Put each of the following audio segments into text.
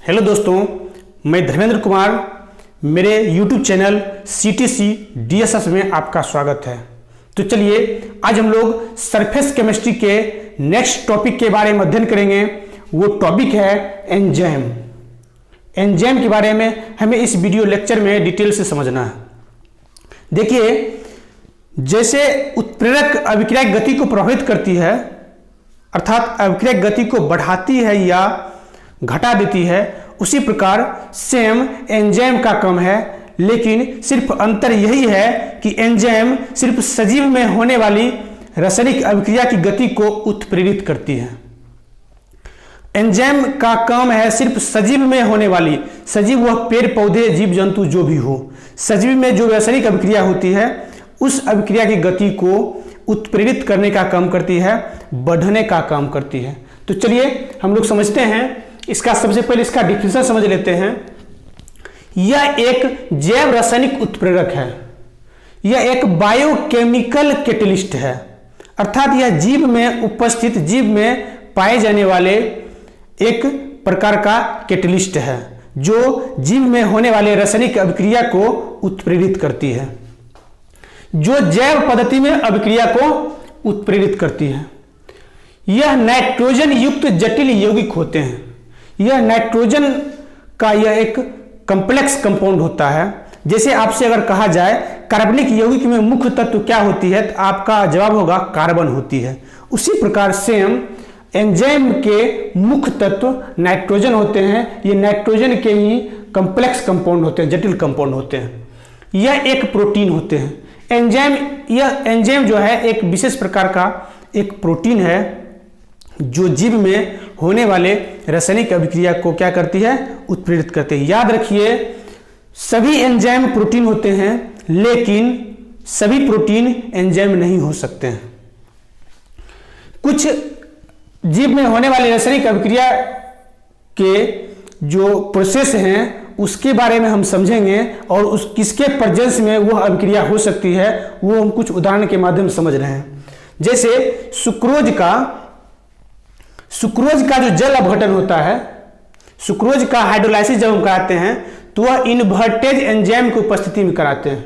Hello दोस्तों, मैं धर्मेंद्र कुमार, मेरे YouTube चैनल CTC DSS में आपका स्वागत है। तो चलिए आज हम लोग सरफेस केमिस्ट्री के नेक्स्ट टॉपिक के बारे में अध्ययन करेंगे। वो टॉपिक है एंजाइम। एंजाइम के बारे में हमें इस वीडियो लेक्चर में डिटेल से समझना है। देखिए, जैसे उत्प्रेरक अभिक्रिया गति को प्रभावित करती है, अर्थात अभिक्रिया गति को बढ़ाती है या घटा देती है, उसी प्रकार सेम एंजाइम का काम है, लेकिन सिर्फ अंतर यही है कि एंजाइम सिर्फ सजीव में होने वाली रासायनिक अभिक्रिया की गति को उत्प्रेरित करती है। एंजाइम का काम है सिर्फ सजीव में होने वाली, सजीव वह पेड़ पौधे जीव जंतु जो भी हो, सजीव में जो रासायनिक अभिक्रिया होती है उस अभिक्रिया की गति को उत्प्रेरित करने का काम करती है, बढ़ने का काम करती है। तो चलिए हम लोग समझते हैं। इसका सबसे पहले इसका डिफिनेशन समझ लेते हैं। यह एक जैव रासायनिक उत्प्रेरक है, यह एक बायोकेमिकल कैटलिस्ट है, अर्थात यह जीव में उपस्थित, जीव में पाए जाने वाले एक प्रकार का कैटलिस्ट है जो जीव में होने वाले रासायनिक अभिक्रिया को उत्प्रेरित करती है, जो जैव पद्धति में अभिक्रिया को उत्प्रेरित करती है। यह नाइट्रोजन युक्त जटिल यौगिक होते हैं। यह नाइट्रोजन का यह एक कॉम्प्लेक्स कंपाउंड होता है। जैसे आपसे अगर कहा जाए कार्बनिक यौगिक में मुख्य तत्व क्या होती है, तो आपका जवाब होगा कार्बन होती है। उसी प्रकार सेम एंजाइम के मुख्य तत्व नाइट्रोजन होते हैं। ये नाइट्रोजन के ही कॉम्प्लेक्स कंपाउंड होते हैं, जटिल कंपाउंड होते हैं। यह एक प्रोटीन होते हैं। यह एंजाइम जो है एक विशेष प्रकार का एक प्रोटीन है जो जीव में होने वाले रासायनिक अभिक्रिया को क्या करती है, उत्प्रेरित करती है। याद रखिए, सभी एंजाइम प्रोटीन होते हैं, लेकिन सभी प्रोटीन एंजाइम नहीं हो सकते हैं। कुछ जीव में होने वाले रासायनिक अभिक्रिया के जो प्रोसेस हैं उसके बारे में हम समझेंगे, और उस किसके प्रेजेंस में वह अभिक्रिया हो सकती है वो हम कुछ उदाहरण के माध्यम से समझ रहे हैं। जैसे सुक्रोज का जो जल अपघटन होता है, सुक्रोज का हाइड्रोलाइसिस जब हम कराते हैं तो वह इन्वर्टेज एंजाइम की उपस्थिति में कराते हैं।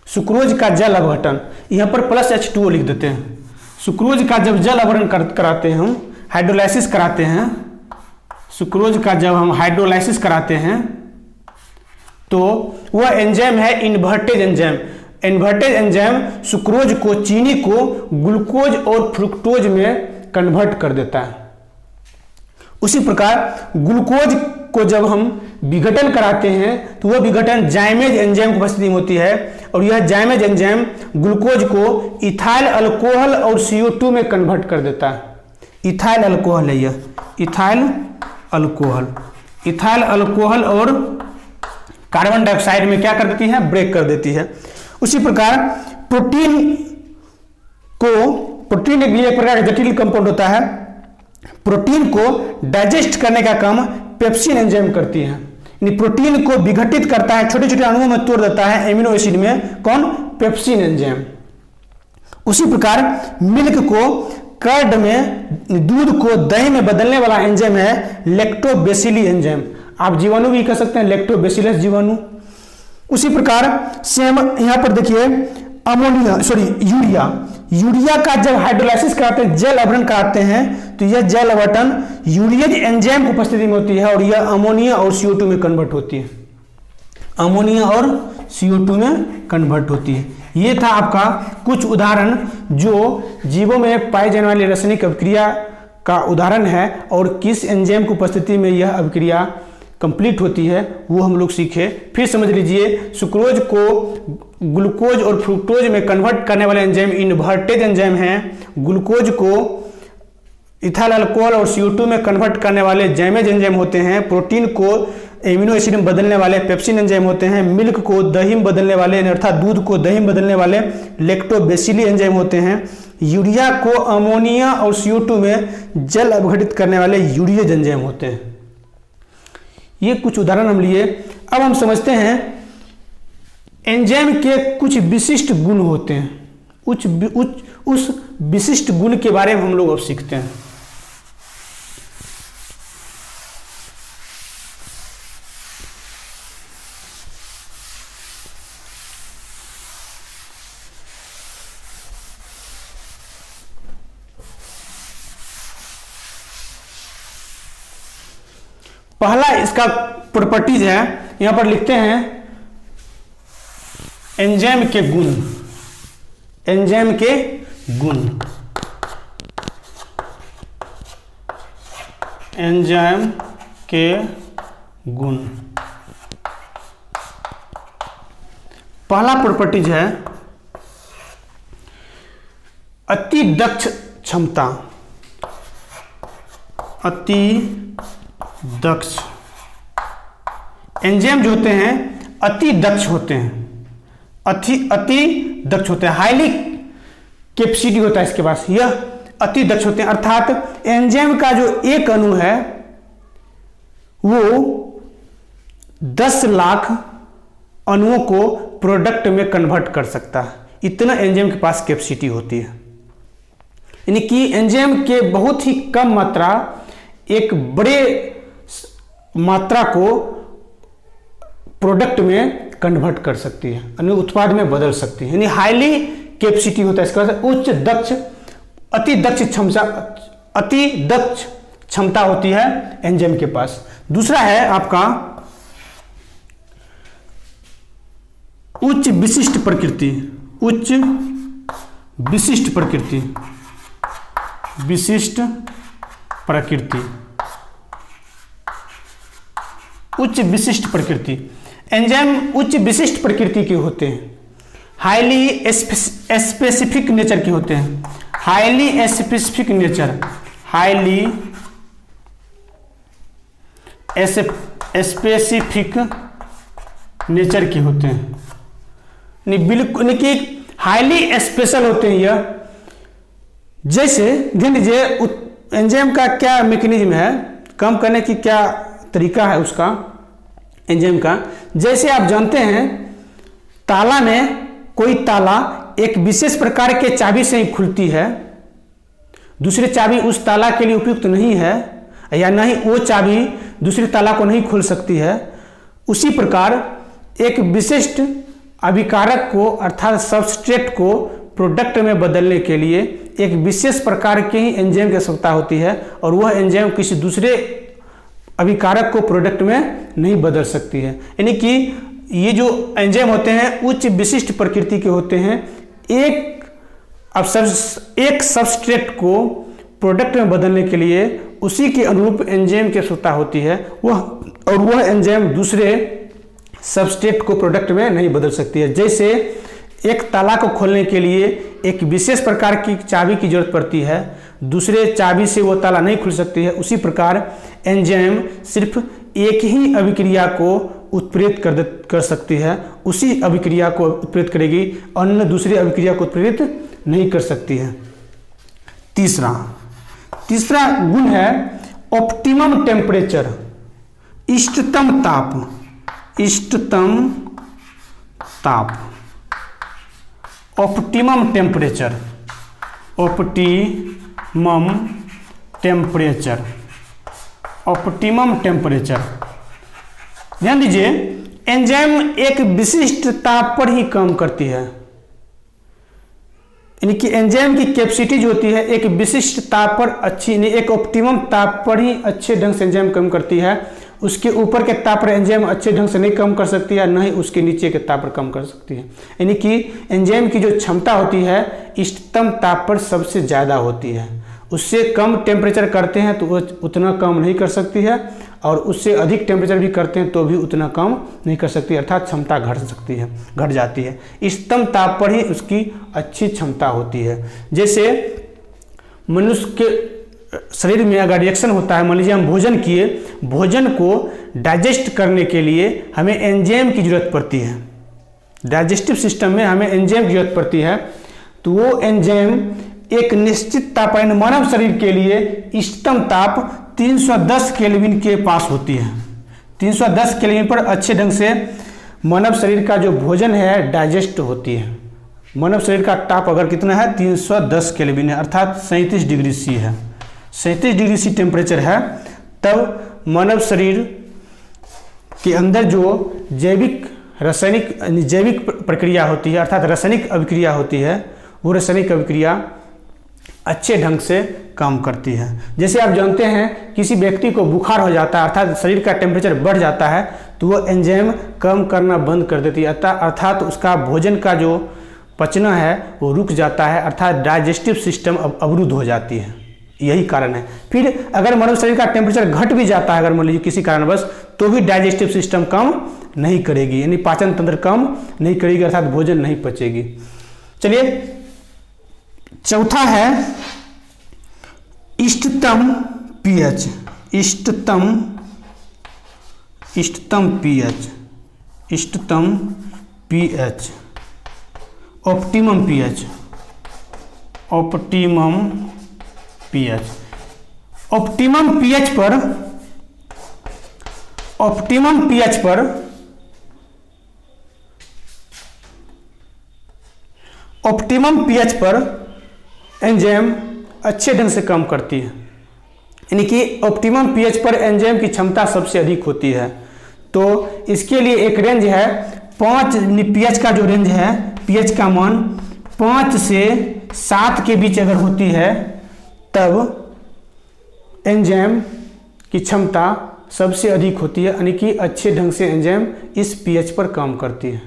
सुक्रोज का जल अपघटन, यहां पर प्लस H2O लिख देते हैं। सुक्रोज का जब जल अपघटन कराते हैं, हम हाइड्रोलाइसिस कराते हैं, सुक्रोज का जब हम हाइड्रोलाइसिस कराते हैं तो वह एंजाइम है invertase enzyme. Invertase enzyme sucrose को, चीनी को ग्लूकोज और फ्रुक्टोज में कन्वर्ट कर देता है। उसी प्रकार ग्लूकोज को जब हम विघटन कराते हैं तो वह विघटन जाइमेज एंजाइम की उपस्थिति में होती है, और यह जाइमेज एंजाइम ग्लूकोज को इथाइल अल्कोहल और CO2 में कन्वर्ट कर देता है। इथाइल अल्कोहल है यह, इथाइल अल्कोहल और कार्बन डाइऑक्साइड में क्या कर देती है, ब्रेक कर देती है। उसी प्रकार प्रोटीन एक प्रकार का जटिल कंपाउंड होता है। प्रोटीन को डाइजेस्ट करने का काम पेप्सिन एंजाइम करती है, यानी प्रोटीन को विघटित करता है, छोटे छोटे अणुओं में तोड़ देता है एमिनो एसिड में, कौन, पेप्सिन एंजाइम। उसी प्रकार मिल्क को, कर्ड में, दूध को दही में बदलने वाला एंजाइम है लैक्टोबैसिली एंजाइम। आप जीवाणु भी कह सकते हैं, लैक्टोबैसिलस जीवाणु। उसी प्रकार सेम यहां पर देखिए यूरिया का जब हाइड्रोलाइसिस कराते हैं, जल अपघटन कराते हैं, तो यह जल अपघटन यूरियज एंजाइम की उपस्थिति में होती है, और यह अमोनिया और CO2 में कन्वर्ट होती है। अमोनिया और CO2 में कन्वर्ट होती है। यह था आपका कुछ उदाहरण जो जीवों में पाए जाने वाली रासायनिक अभिक्रिया का उदाहरण है, और किस एंजाइम की उपस्थिति में यह अभिक्रिया कंप्लीट होती है वो हम लोग सीखे। फिर समझ लीजिए, सुक्रोज को ग्लूकोज और फ्रुक्टोज में कन्वर्ट करने वाले एंजाइम इन्वर्टेज एंजाइम हैं। ग्लूकोज को इथाइल अल्कोहल और CO2 में कन्वर्ट करने वाले जाइमेज एंजाइम होते हैं। प्रोटीन को एमिनो एसिड में बदलने वाले पेप्सिन एंजाइम होते हैं। मिल्क को दही में बदलने वाले, अर्थात दूध को दही में बदलने वाले लैक्टोबैसिली एंजाइम होते हैं। यूरिया को अमोनिया और CO2 में जल अपघटित करने वाले यूरियज एंजाइम होते हैं। ये कुछ उदाहरण हम लिए। अब हम समझते हैं एंजाइम के कुछ विशिष्ट गुण होते हैं। उस विशिष्ट गुण के बारे में हम लोग अब सीखते हैं। पहला इसका प्रॉपर्टीज है, यहां पर लिखते हैं एंजाइम के गुण, एंजाइम के गुण, एंजाइम के गुण। पहला प्रॉपर्टीज है अति दक्ष क्षमता, अति दक्ष। एंजाइम जो होते हैं अति दक्ष होते हैं, अति दक्ष होते हैं, हाईली कैपेसिटी होता है इसके पास, यह अति दक्ष होते हैं। अर्थात एंजाइम का जो एक अणु है वो 10 लाख अणुओं को प्रोडक्ट में कन्वर्ट कर सकता है, इतना एंजाइम के पास कैपेसिटी होती है। यानी कि एंजाइम के बहुत ही कम मात्रा एक बड़े मात्रा को प्रोडक्ट में कन्वर्ट कर सकती है, यानी उत्पाद में बदल सकती है, यानी हाईली कैपेसिटी होता है इसका, उच्च दक्ष, अति दक्ष क्षमता होती है एंजाइम के पास। दूसरा है आपका उच्च विशिष्ट प्रकृति, उच्च विशिष्ट प्रकृति, विशिष्ट प्रकृति, उच्च विशिष्ट प्रकृति। एंजाइम उच्च विशिष्ट प्रकृति के होते हैं, हाईली स्पेसिफिक नेचर के होते हैं, highly specific nature, highly specific nature के होते हैं, बिल्कुल कि हाईली स्पेशल होते हैं यह। जैसे ध्यान दीजिए एंजाइम का क्या मैकेनिज्म है, काम करने की क्या तरीका है उसका एंजाइम का। जैसे आप जानते हैं ताला में कोई ताला एक विशेष प्रकार के चाबी से ही खुलती है, दूसरी चाबी उस ताला के लिए उपयुक्त नहीं है, या नहीं वो चाबी दूसरे ताला को नहीं खोल सकती है। उसी प्रकार एक विशिष्ट अभिकारक को अर्थात सबस्ट्रेट को प्रोडक्ट में बदलने के लिए एक विशेष प्रकार के ही एंजाइम की आवश्यकता होती है, और वह एंजाइम किसी दूसरे अभिकारक को प्रोडक्ट में नहीं बदल सकती है। यानी कि ये जो एंजाइम होते हैं उच्च विशिष्ट प्रकृति के होते हैं। एक सबस्ट्रेट को प्रोडक्ट में बदलने के लिए उसी के अनुरूप एंजाइम की आवश्यकता होती है, वह एंजाइम दूसरे सबस्ट्रेट को प्रोडक्ट में नहीं बदल सकती है। जैसे एक ताला को खोलने के लिए एक विशेष प्रकार की चाबी की जरूरत पड़ती है, दूसरे चाबी से वो ताला नहीं खुल सकती है, उसी प्रकार एंजाइम सिर्फ एक ही अभिक्रिया को उत्प्रेरित कर सकती है, उसी अभिक्रिया को उत्प्रेरित करेगी, अन्य दूसरी अभिक्रिया को उत्प्रेरित नहीं कर सकती है। तीसरा गुण है ऑप्टिमम टेम्परेचर, इष्टतम ताप, इष्टतम ताप, optimum temperature, optimum temperature, optimum temperature. ध्यान दीजिए एंजाइम एक विशिष्ट ताप पर ही काम करती है, यानी कि एंजाइम की कैपेसिटी जो होती है एक विशिष्ट ताप पर अच्छी, एक ऑप्टिमम ताप पर ही अच्छे ढंग से एंजाइम काम करती है। उसके ऊपर के ताप पर एंजाइम अच्छे ढंग से नहीं काम कर सकती है, न ही उसके नीचे के ताप पर काम कर सकती है। यानी कि एंजाइम की जो क्षमता होती है इष्टतम ताप पर सबसे ज़्यादा होती है। उससे कम टेम्परेचर करते हैं तो वो उतना कम नहीं कर सकती है, और उससे अधिक टेम्परेचर भी करते हैं तो भी उतना कम नहीं कर सकती, अर्थात क्षमता घट जाती है। इष्टतम ताप पर ही उसकी अच्छी क्षमता होती है। जैसे मनुष्य के शरीर में अगर रिएक्शन होता है, मान लीजिए हम भोजन किए, भोजन को डाइजेस्ट करने के लिए हमें एंजाइम की जरूरत पड़ती है, डाइजेस्टिव सिस्टम में हमें एंजाइम की जरूरत पड़ती है। तो वो एंजाइम एक निश्चित तापमान, मानव शरीर के लिए इष्टतम ताप 310 केल्विन के पास होती है। 310 केल्विन पर अच्छे ढंग से मानव शरीर का जो भोजन है डाइजेस्ट होती है। मानव शरीर का ताप अगर कितना है 310 केल्विन है, अर्थात 37 डिग्री सी है, 37 डिग्री सी टेम्परेचर है। तब मानव शरीर के अंदर जो जैविक प्रक्रिया होती है, अर्थात रासायनिक अभिक्रिया होती है, वो रासायनिक अभिक्रिया अच्छे ढंग से काम करती है। जैसे आप जानते हैं किसी व्यक्ति को बुखार हो जाता है अर्थात शरीर का टेम्परेचर बढ़ जाता है तो वो एंजाइम काम करना बंद कर देती है अर्थात उसका भोजन का जो पचना है वो रुक जाता है अर्थात डाइजेस्टिव सिस्टम अवरुद्ध हो जाती है। यही कारण है। फिर अगर मानव शरीर का टेम्परेचर घट भी जाता है अगर मान लीजिए किसी कारणवश तो भी डाइजेस्टिव सिस्टम काम नहीं करेगी यानी पाचन तंत्र काम नहीं करेगी अर्थात भोजन नहीं पचेगी। चलिए चौथा है इष्टतम पीएच। इष्टतम pH optimum pH. Optimum pH पर एंजाइम अच्छे ढंग से काम करती है यानी कि ऑप्टिमम पीएच पर एंजाइम की क्षमता सबसे अधिक होती है। तो इसके लिए एक रेंज है 5 पीएच का जो रेंज है पीएच का मान 5 से 7 के बीच अगर होती है तब एंजाइम की क्षमता सबसे अधिक होती है यानी कि अच्छे ढंग से एंजाइम इस पीएच पर काम करती है।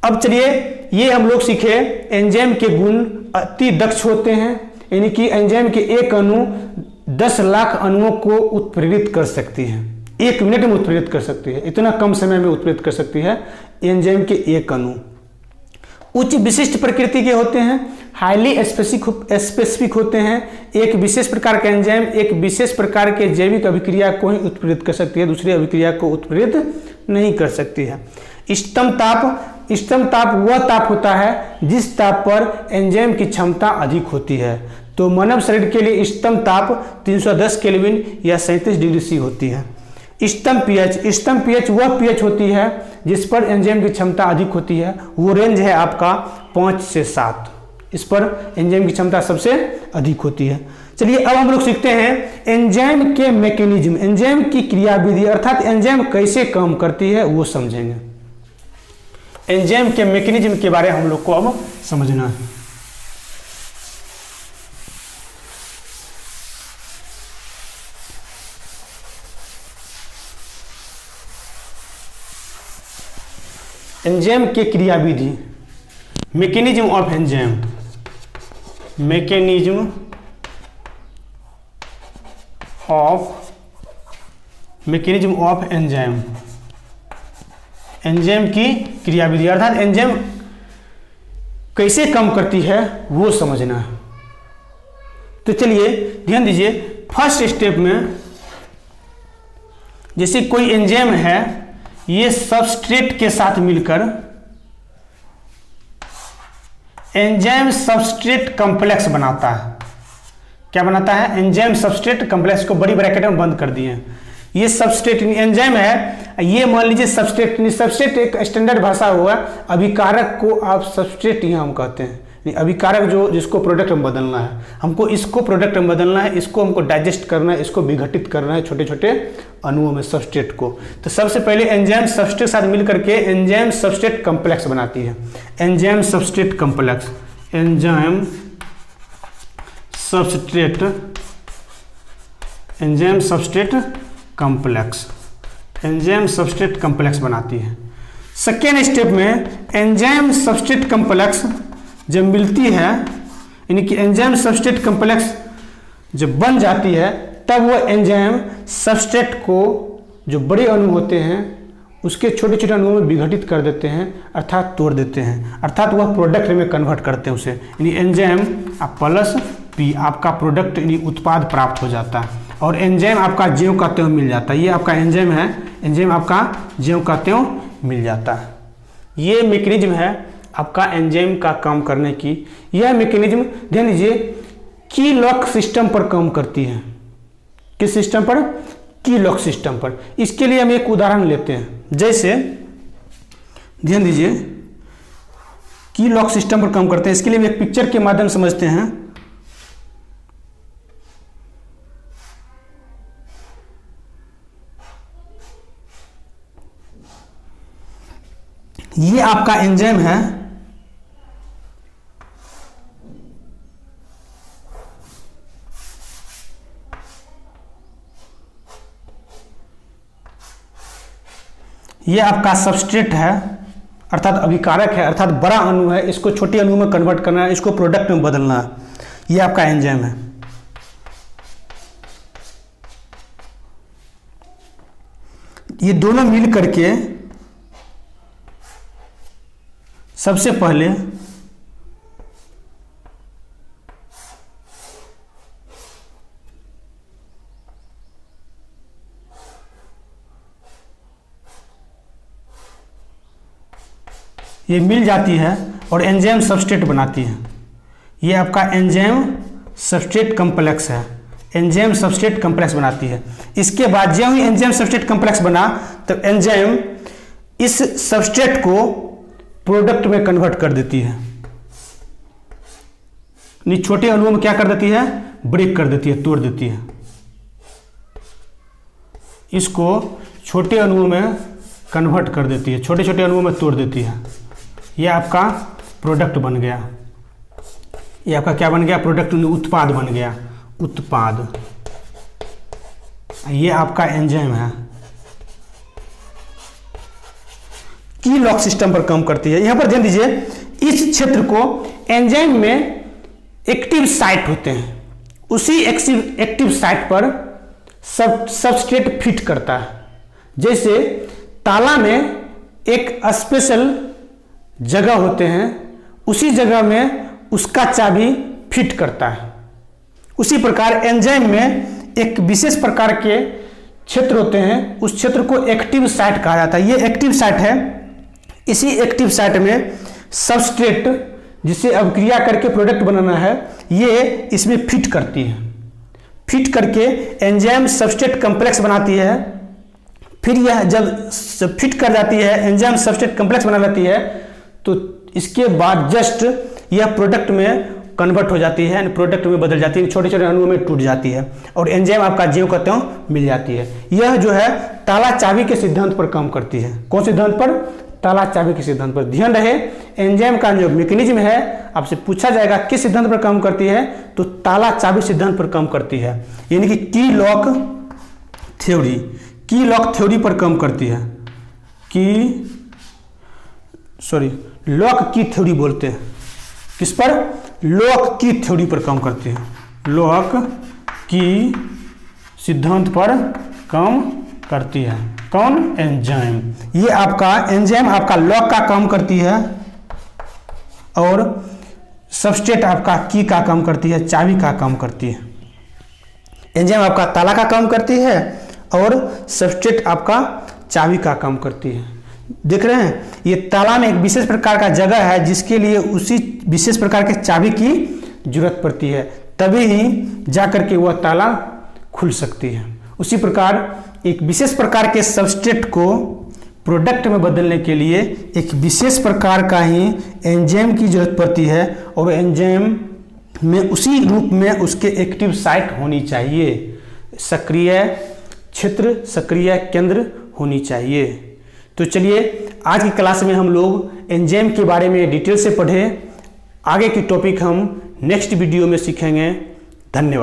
अब चलिए ये हम लोग सीखे एंजाइम के गुण अति दक्ष होते हैं यानी कि एंजाइम के एक अणु 10 लाख अणुओं को उत्प्रेरित कर सकती है। 1 मिनट में उत्प्रेरित कर सकती है, इतना कम समय में उत्प्रेरित कर सकती है एंजाइम के एक अणु। उच्च विशिष्ट प्रकृति के होते हैं, हाईली स्पेसिफिक होते हैं। एक विशेष प्रकार का एंजाइम एक विशेष प्रकार के जैविक अभिक्रिया को ही उत्प्रेरित कर सकती है, दूसरी अभिक्रिया को उत्प्रेरित नहीं कर सकती है। इष्टतम ताप वह ताप होता है जिस ताप पर एंजाइम की क्षमता अधिक होती है। तो मानव शरीर के लिए इष्टतम ताप 310 केल्विन या 37 डिग्री सी होती है। इष्टतम पीएच वह पीएच होती है जिस पर एंजाइम की क्षमता अधिक होती है, वो रेंज है आपका 5 से 7। इस पर एंजाइम की क्षमता सबसे अधिक होती है। चलिए अब हम लोग सीखते हैं एंजाइम के मैकेनिज्म, एंजाइम की क्रियाविधि अर्थात एंजाइम कैसे काम करती है वो समझेंगे। एंजाइम के मैकेनिज्म के बारे में हम लोग को अब समझना है। एंजाइम के क्रियाविधि, mechanism of enzyme, mechanism of enzyme, enzyme की क्रियाविधि अर्थात एंजाइम कैसे काम करती है वो समझना है। तो चलिए ध्यान दीजिए, फर्स्ट स्टेप में जैसे कोई एंजाइम है, ये सबस्ट्रेट के साथ मिलकर एंजाइम सबस्ट्रेट कॉम्प्लेक्स बनाता है। क्या बनाता है? एंजाइम सबस्ट्रेट कॉम्प्लेक्स को बड़ी ब्रैकेट में बंद कर दिए। ये सबस्ट्रेट एंजाइम है, ये मान लीजिए सबस्ट्रेट एक स्टैंडर्ड भाषा हुआ। अभिकारक को आप सबस्ट्रेट यहाँ हम कहते हैं। अभिकारक जिसको प्रोडक्ट में बदलना है, हमको इसको प्रोडक्ट में बदलना है, इसको हमको डाइजेस्ट करना है, इसको विघटित करना है छोटे छोटे अणुओं में सबस्ट्रेट को। तो सबसे पहले एंजाइम सबस्ट्रेट के साथ मिलकर के एंजाइम सबस्ट्रेट कॉम्प्लेक्स बनाती है। Enzyme substrate complex, enzyme substrate complex बनाती है। सेकेंड स्टेप में एंजाइम सबस्ट्रेट कॉम्प्लेक्स जब मिलती है, यानी कि एंजाइम सबस्ट्रेट कॉम्प्लेक्स जब बन जाती है, तब वो एंजाइम सबस्ट्रेट को जो बड़े अणु होते हैं उसके छोटे छोटे अणुओं में विघटित कर देते हैं, अर्थात तोड़ देते हैं, अर्थात वह प्रोडक्ट में कन्वर्ट करते हैं उसे। यानी एंजाइम प्लस पी आपका प्रोडक्ट यानी उत्पाद प्राप्त हो जाता है और एंजाइम आपका ज्यों का त्यों मिल जाता है। ये आपका एंजाइम है, एंजाइम आपका ज्यों का त्यों मिल जाता है। ये मैकेनिज्म है आपका एंजाइम का काम करने की। यह मैकेनिज्म ध्यान दीजिए की लॉक सिस्टम पर काम करती है। किस सिस्टम पर? की लॉक सिस्टम पर। इसके लिए हम एक उदाहरण लेते हैं। जैसे ध्यान दीजिए की लॉक सिस्टम पर काम करते हैं, इसके लिए हम एक पिक्चर के माध्यम से समझते हैं। ये आपका एंजाइम है, ये आपका सबस्ट्रेट है अर्थात अभिकारक है, अर्थात बड़ा अणु है, इसको छोटे अणु में कन्वर्ट करना है, इसको प्रोडक्ट में बदलना है। ये आपका एंजाइम है। ये दोनों मिल करके सबसे पहले ये मिल जाती है और एंजाइम सबस्ट्रेट बनाती है। ये आपका एंजाइम सबस्ट्रेट कॉम्प्लेक्स है, एंजाइम सबस्ट्रेट कॉम्प्लेक्स बनाती है। इसके बाद जब ही एंजाइम सबस्ट्रेट कॉम्प्लेक्स बना तो एंजाइम इस सबस्ट्रेट को प्रोडक्ट में कन्वर्ट कर देती है। छोटे अणुओं में क्या कर देती है? ब्रेक कर देती है, तोड़ देती है। इसको छोटे अणुओं में कन्वर्ट कर देती है, छोटे छोटे अणुओं में तोड़ देती है। यह आपका प्रोडक्ट बन गया। ये आपका क्या बन गया? प्रोडक्ट, उत्पाद बन गया, उत्पाद। ये आपका एंजाइम है। की लॉक सिस्टम पर काम करती है। यहां पर ध्यान दीजिए, इस क्षेत्र को एंजाइम में एक्टिव साइट होते हैं, उसी एक्टिव साइट पर सबस्ट्रेट फिट करता है। जैसे ताला में एक स्पेशल जगह होते हैं, उसी जगह में उसका चाबी फिट करता है। उसी प्रकार एंजाइम में एक विशेष प्रकार के क्षेत्र होते हैं, उस क्षेत्र को एक्टिव साइट कहा जाता है। ये एक्टिव साइट है। इसी एक्टिव साइट में सबस्ट्रेट, जिसे अभिक्रिया करके प्रोडक्ट बनाना है, ये इसमें फिट करती है। फिट करके एंजाइम सबस्ट्रेट कॉम्प्लेक्स बनाती है। फिर यह जब फिट कर जाती है, एंजाइम सबस्ट्रेट कॉम्प्लेक्स बना लेती है, तो इसके बाद जस्ट यह प्रोडक्ट में कन्वर्ट हो जाती है, प्रोडक्ट में बदल जाती है, छोटे छोटे अणुओं में टूट जाती है और एंजाइम आपका ज्यों का त्यों मिल जाती है। यह जो है ताला चाबी के सिद्धांत पर काम करती है। कौन सिद्धांत पर? ताला चाबी के सिद्धांत पर। ध्यान रहे, एंजाइम का जो मैकेनिज्म है, आपसे पूछा जाएगा किस सिद्धांत पर काम करती है, तो ताला चाबी सिद्धांत पर काम करती है, यानी कि की लॉक थ्योरी, की लॉक थ्योरी पर काम करती है। लॉक की थ्योरी बोलते हैं। किस पर? लॉक की थ्योरी पर काम करती है। लॉक की सिद्धांत पर काम करती है। कौन? एंजाइम। ये आपका एंजाइम आपका लॉक का काम करती है और सबस्ट्रेट आपका की का काम करती है, चाबी का काम करती है। एंजाइम आपका ताला का काम करती है और सबस्ट्रेट आपका चाबी का काम करती है। देख रहे हैं, ये ताला में एक विशेष प्रकार का जगह है जिसके लिए उसी विशेष प्रकार के चाबी की जरूरत पड़ती है, तभी ही जाकर के वह ताला खुल सकती है। उसी प्रकार एक विशेष प्रकार के सबस्ट्रेट को प्रोडक्ट में बदलने के लिए एक विशेष प्रकार का ही एंजाइम की जरूरत पड़ती है और एंजाइम में उसी रूप में उसके एक्टिव साइट होनी चाहिए, सक्रिय क्षेत्र, सक्रिय केंद्र होनी चाहिए। तो चलिए, आज की क्लास में हम लोग एंजाइम के बारे में डिटेल से पढ़े। आगे की टॉपिक हम नेक्स्ट वीडियो में सीखेंगे। धन्यवाद।